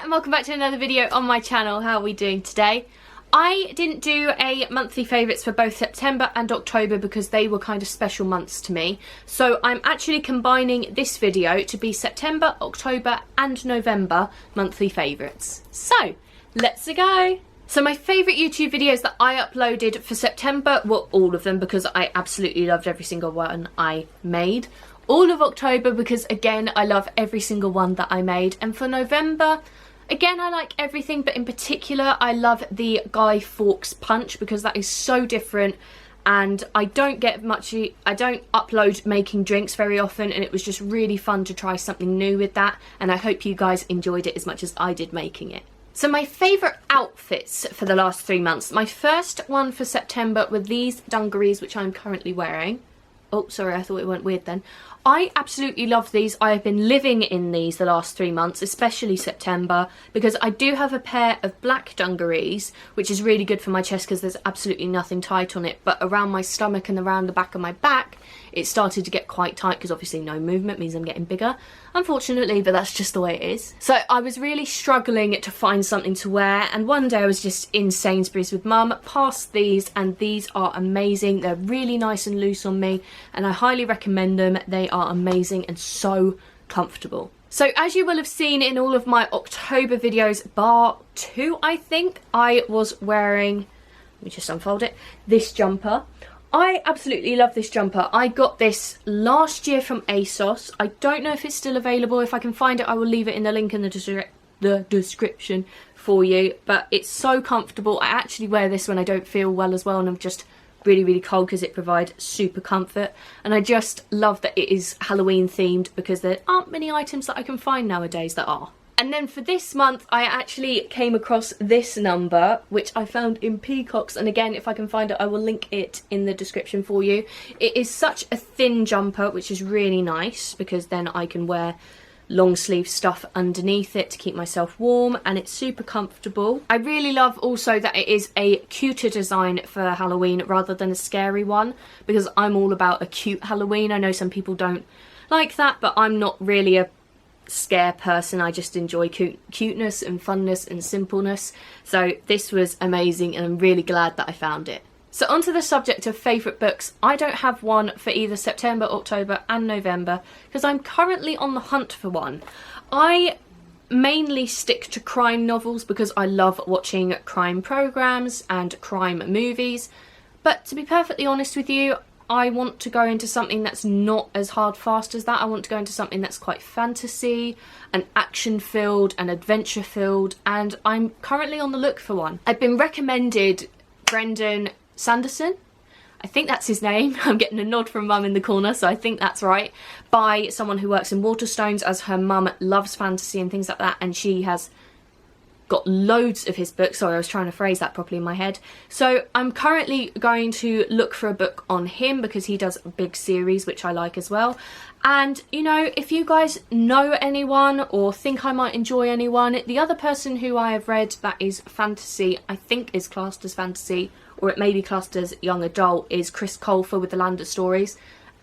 and welcome back to another video on my channel. How are we doing today? I didn't do a monthly favourites for both September and October because they were kind of special months to me. So I'm actually combining this video to be September, October and November monthly favourites. So let's go. So my favourite YouTube videos that I uploaded for September were all of them because I absolutely loved every single one I made. All of October because again I love every single one that I made, and for November again I like everything, but in particular I love the Guy Fawkes punch because that is so different and I don't upload making drinks very often, and it was just really fun to try something new with that, and I hope you guys enjoyed it as much as I did making it. So my favourite outfits for the last 3 months. My first one for September were these dungarees which I'm currently wearing. Oh, sorry, I thought it went weird then. I absolutely love these. I have been living in these the last 3 months, especially September, because I do have a pair of black dungarees, which is really good for my chest because there's absolutely nothing tight on it. But around my stomach and around the back of my back, it started to get quite tight because obviously no movement means I'm getting bigger, unfortunately, but that's just the way it is. So I was really struggling to find something to wear, and one day I was just in Sainsbury's with Mum, passed these, and these are amazing. They're really nice and loose on me, and I highly recommend them. They are amazing and so comfortable. So as you will have seen in all of my October videos, bar 2 I think, I was wearing, let me just unfold it, this jumper. I absolutely love this jumper. I got this last year from ASOS. I don't know if it's still available. If I can find it, I will leave it in the link in the description for you. But it's so comfortable. I actually wear this when I don't feel well as well, and I'm just really cold because it provides super comfort. And I just love that it is Halloween themed because there aren't many items that I can find nowadays that are. And then for this month, I actually came across this number, which I found in Peacocks. And again, if I can find it, I will link it in the description for you. It is such a thin jumper, which is really nice because then I can wear long sleeve stuff underneath it to keep myself warm, and it's super comfortable. I really love also that it is a cuter design for Halloween rather than a scary one, because I'm all about a cute Halloween. I know some people don't like that, but I'm not really a scare person. I just enjoy cuteness and funness and simpleness. So this was amazing, and I'm really glad that I found it. So onto the subject of favourite books. I don't have one for either September, October and November because I'm currently on the hunt for one. I mainly stick to crime novels because I love watching crime programmes and crime movies, but to be perfectly honest with you, I want to go into something that's not as hard fast as that. I want to go into something that's quite fantasy and action filled and adventure filled, and I'm currently on the look for one. I've been recommended Brendan Sanderson, I think that's his name, I'm getting a nod from Mum in the corner, so I think that's right, by someone who works in Waterstones, as her mum loves fantasy and things like that, and she has got loads of his books. Sorry, I was trying to phrase that properly in my head. So I'm currently going to look for a book on him because he does a big series which I like as well. And you know, if you guys know anyone or think I might enjoy anyone, the other person who I have read that is fantasy, I think is classed as fantasy, or it may be classed as young adult, is Chris Colfer with the Land of Stories.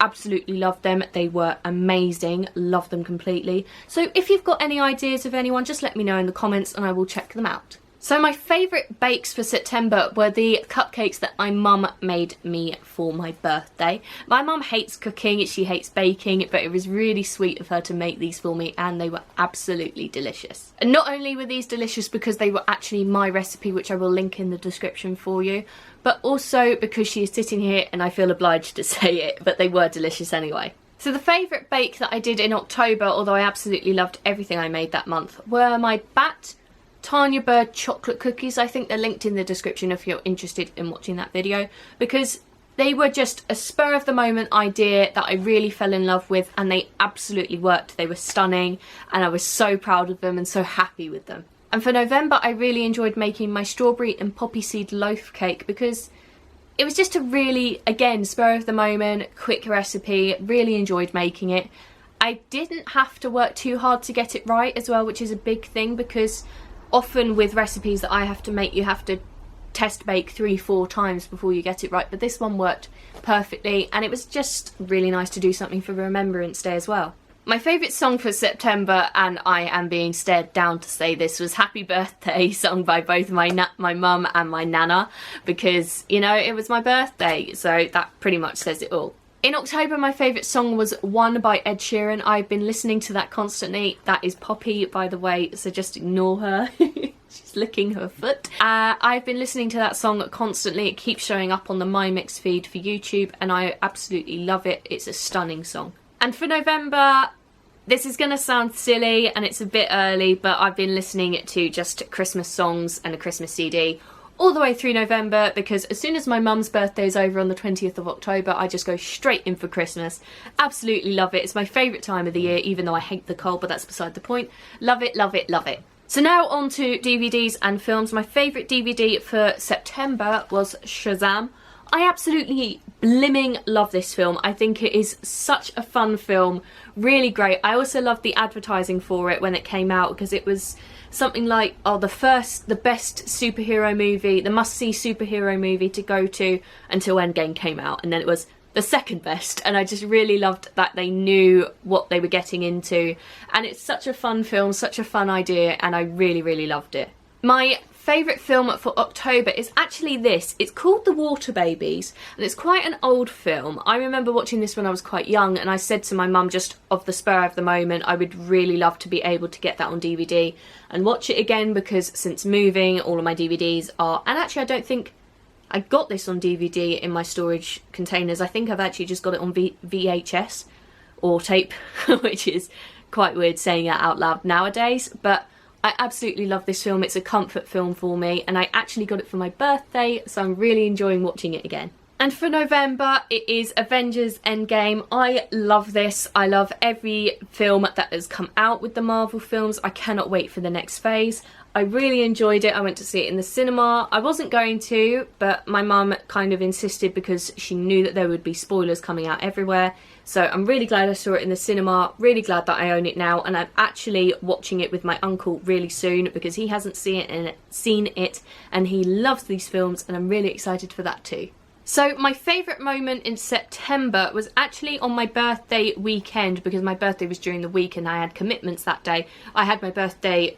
Absolutely loved them. They were amazing. Love them completely. So if you've got any ideas of anyone, just let me know in the comments and I will check them out. So my favourite bakes for September were the cupcakes that my mum made me for my birthday. My mum hates cooking, she hates baking, but it was really sweet of her to make these for me, and they were absolutely delicious. And not only were these delicious because they were actually my recipe, which I will link in the description for you, but also because she is sitting here and I feel obliged to say it, but they were delicious anyway. So the favourite bake that I did in October, although I absolutely loved everything I made that month, were my Tanya Bird chocolate cookies. I think they're linked in the description if you're interested in watching that video, because they were just a spur of the moment idea that I really fell in love with, and they absolutely worked. They were stunning and I was so proud of them and so happy with them. And for November I really enjoyed making my strawberry and poppy seed loaf cake because it was just a really, again, spur of the moment, quick recipe. Really enjoyed making it. I didn't have to work too hard to get it right as well, which is a big thing because often with recipes that I have to make, you have to test bake 3-4 times before you get it right, but this one worked perfectly, and it was just really nice to do something for Remembrance Day as well. My favourite song for September, and I am being stared down to say this, was Happy Birthday, sung by both my mum and my nana, because, you know, it was my birthday, so that pretty much says it all. In October, my favourite song was One by Ed Sheeran. I've been listening to that constantly. That is Poppy, by the way, so just ignore her. She's licking her foot. I've been listening to that song constantly. It keeps showing up on the My Mix feed for YouTube, and I absolutely love it. It's a stunning song. And for November, this is going to sound silly and it's a bit early, but I've been listening to just Christmas songs and a Christmas CD all the way through November, because as soon as my mum's birthday is over on the 20th of October, I just go straight in for Christmas. Absolutely love it. It's my favourite time of the year, even though I hate the cold, but that's beside the point. Love it, love it, love it. So now on to DVDs and films. My favourite DVD for September was Shazam. I absolutely blimming love this film. I think it is such a fun film, really great. I also loved the advertising for it when it came out, because it was something like, oh, the best superhero movie, the must-see superhero movie to go to until Endgame came out, and then it was the second best, and I just really loved that they knew what they were getting into, and it's such a fun film, such a fun idea, and I really, really loved it. My favourite film for October is actually this. It's called The Water Babies, and it's quite an old film. I remember watching this when I was quite young, and I said to my mum, just of the spur of the moment, I would really love to be able to get that on DVD and watch it again, because since moving, all of my DVDs are... And actually, I don't think I got this on DVD in my storage containers. I think I've actually just got it on VHS or tape, which is quite weird saying it out loud nowadays, but I absolutely love this film. It's a comfort film for me, and I actually got it for my birthday, so I'm really enjoying watching it again. And for November, it is Avengers Endgame. I love this. I love every film that has come out with the Marvel films. I cannot wait for the next phase. I really enjoyed it. I went to see it in the cinema. I wasn't going to, but my mum kind of insisted because she knew that there would be spoilers coming out everywhere. So I'm really glad I saw it in the cinema, really glad that I own it now, and I'm actually watching it with my uncle really soon because he hasn't seen it and he loves these films, and I'm really excited for that too. So my favourite moment in September was actually on my birthday weekend, because my birthday was during the week and I had commitments that day. I had my birthday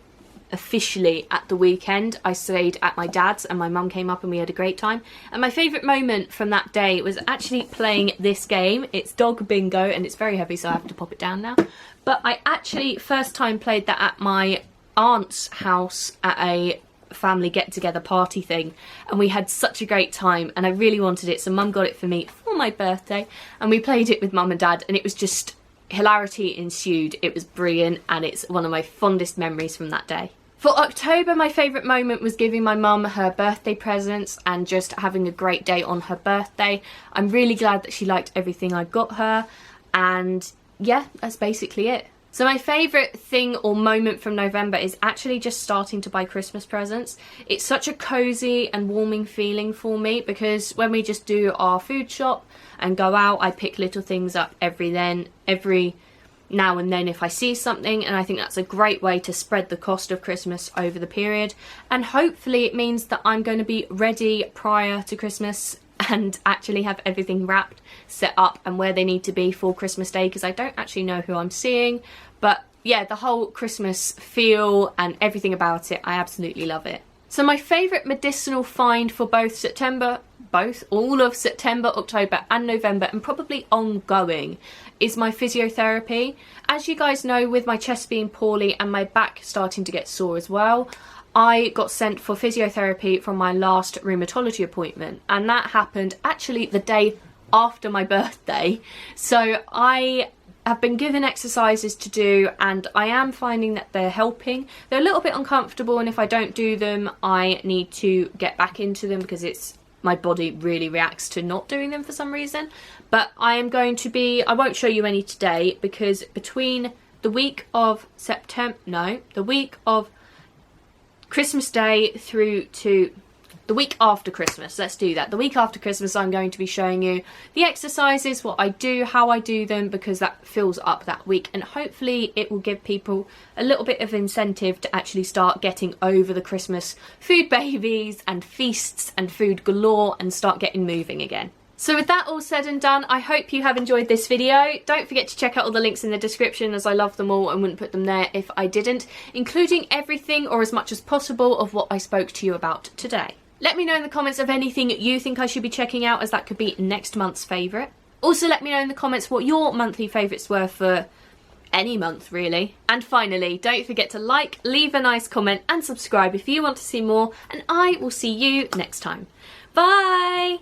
officially at the weekend. I stayed at my dad's and my mum came up and we had a great time. And my favourite moment from that day was actually playing this game. It's Dog Bingo, and it's very heavy, so I have to pop it down now. But I actually first time played that at my aunt's house at a family get-together party thing, and we had such a great time, and I really wanted it, so mum got it for me for my birthday, and we played it with mum and dad, and it was just hilarity ensued. It was brilliant, and it's one of my fondest memories from that day. For October, my favourite moment was giving my mum her birthday presents and just having a great day on her birthday. I'm really glad that she liked everything I got her, and yeah, that's basically it. So my favourite thing or moment from November is actually just starting to buy Christmas presents. It's such a cosy and warming feeling for me, because when we just do our food shop and go out, I pick little things up every now and then if I see something, and I think that's a great way to spread the cost of Christmas over the period, and hopefully it means that I'm going to be ready prior to Christmas and actually have everything wrapped, set up and where they need to be for Christmas Day, because I don't actually know who I'm seeing. But yeah, the whole Christmas feel and everything about it, I absolutely love it. So my favourite medicinal find for all of September, October and November, and probably ongoing, is my physiotherapy. As you guys know, with my chest being poorly and my back starting to get sore as well, I got sent for physiotherapy from my last rheumatology appointment, and that happened actually the day after my birthday. So I have been given exercises to do, and I am finding that they're helping. They're a little bit uncomfortable, and if I don't do them, I need to get back into them because my body really reacts to not doing them for some reason. But I won't show you any today, because between the week of Christmas Day through to the week after Christmas, let's do that. The week after Christmas, I'm going to be showing you the exercises, what I do, how I do them, because that fills up that week, and hopefully it will give people a little bit of incentive to actually start getting over the Christmas food babies and feasts and food galore and start getting moving again. So with that all said and done, I hope you have enjoyed this video. Don't forget to check out all the links in the description, as I love them all and wouldn't put them there if I didn't, including everything or as much as possible of what I spoke to you about today. Let me know in the comments of anything you think I should be checking out, as that could be next month's favourite. Also let me know in the comments what your monthly favourites were for any month really. And finally, don't forget to like, leave a nice comment and subscribe if you want to see more, and I will see you next time. Bye!